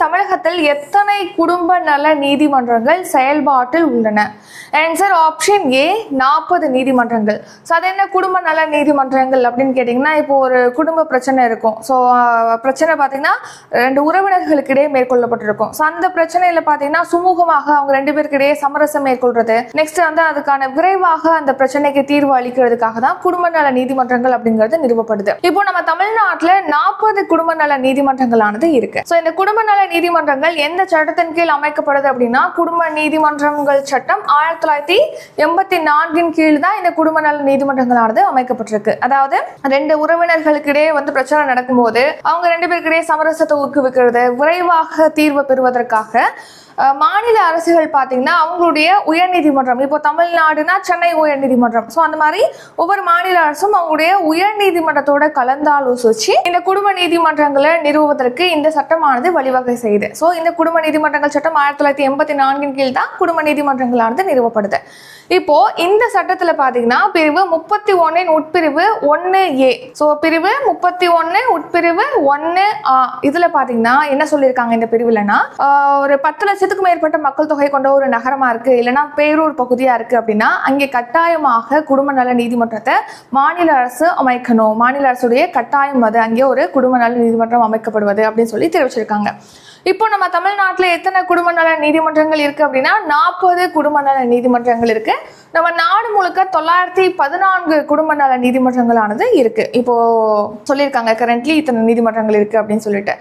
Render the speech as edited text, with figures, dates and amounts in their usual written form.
தமிழகத்தில் எத்தனை குடும்ப நல நீதிமன்றங்கள் செயல்பாட்டில் உள்ளன? ஆன்சர் ஆப்ஷன் ஏ 40 நீதிமன்றங்கள். ஸோ அது என்ன குடும்ப நல நீதிமன்றங்கள் அப்படின்னு கேட்டிங்கன்னா, இப்போ ஒரு குடும்ப பிரச்சனை இருக்கும். ஸோ பிரச்சனை பார்த்தீங்கன்னா 2 உறவினர்களுக்கு இடையே மேற்கொள்ளப்பட்டிருக்கும். ஸோ அந்த பிரச்சனையில் பார்த்தீங்கன்னா சுமூகமாக அவங்க 2 பேருக்கு இடையே சமரசம் மேற்கொள்றது, நெக்ஸ்ட் வந்து அதுக்கான விரைவாக அந்த பிரச்சனைக்கு தீர்வு அளிக்கிறதுக்காக தான் குடும்ப நல நீதிமன்றங்கள் அப்படிங்கிறது நிறுவப்படுது. இப்போ நம்ம தமிழ்நாட்டில் 40 குடும்ப நல நீதிமன்றங்களானது இருக்கு. ஸோ இந்த குடும்ப நல நீதிமன்றங்கள் எந்த சட்டத்தின் கீழ் அமைக்கப்படுது அப்படின்னா, குடும்ப நீதிமன்றங்கள் சட்டம் 1984 கீழ் தான் இந்த குடும்ப நல நீதிமன்றங்களானது அமைக்கப்பட்டிருக்கு. அதாவது 2 உறவினர்களுக்கு இடையே வந்து பிரச்சனை நடக்கும்போது அவங்க 2 பேருக்கு இடையே சமரசத்தை ஊக்குவிக்கிறது, விரைவாக தீர்வு பெறுவதற்காக மாநில அரசுகள் பார்த்தீங்கன்னா அவங்களுடைய உயர்நீதிமன்றம், இப்போ தமிழ்நாடுனா சென்னை உயர்நீதிமன்றம், ஸோ அந்த மாதிரி ஒவ்வொரு மாநில அரசும் அவங்களுடைய உயர்நீதிமன்றத்தோட கலந்தாலோசிச்சு இந்த குடும்ப நீதிமன்றங்களை நிறுவுவதற்கு இந்த சட்டமானது வழிவகை செய்யுது. ஸோ இந்த குடும்ப நீதிமன்றங்கள் சட்டம் 1984 கீழ் தான் குடும்ப நீதிமன்றங்களானது நிறுவப்படுது. இப்போ இந்த சட்டத்துல பாத்தீங்கன்னா பிரிவு 31 உட்பிரிவு 1A, ஸோ பிரிவு 31 உட்பிரிவு 1A இதுல பாத்தீங்கன்னா என்ன சொல்லியிருக்காங்க இந்த பிரிவுலன்னா, ஒரு 10 லட்சத்துக்கும் மேற்பட்ட மக்கள் தொகை கொண்ட ஒரு நகரமா இருக்கு, இல்லைன்னா பேரூர் பகுதியா இருக்கு அப்படின்னா அங்கே கட்டாயமாக குடும்ப நல நீதிமன்றத்தை மாநில அரசு அமைக்கணும். மாநில அரசுடைய கட்டாயம் அது, அங்கே ஒரு குடும்ப நல நீதிமன்றம் அமைக்கப்படுவது அப்படின்னு சொல்லி தெரிவிச்சிருக்காங்க. இப்போ நம்ம தமிழ்நாட்டில் எத்தனை குடும்ப நல நீதிமன்றங்கள் இருக்கு அப்படின்னா 40 குடும்ப நல நீதிமன்றங்கள் இருக்கு. நம்ம நாடு முழுக்க 914 குடும்ப நல நீதிமன்றங்களானது இருக்கு. இப்போ சொல்லியிருக்காங்க கரண்ட்லி இத்தனை நீதிமன்றங்கள் இருக்கு அப்படின்னு சொல்லிட்டு.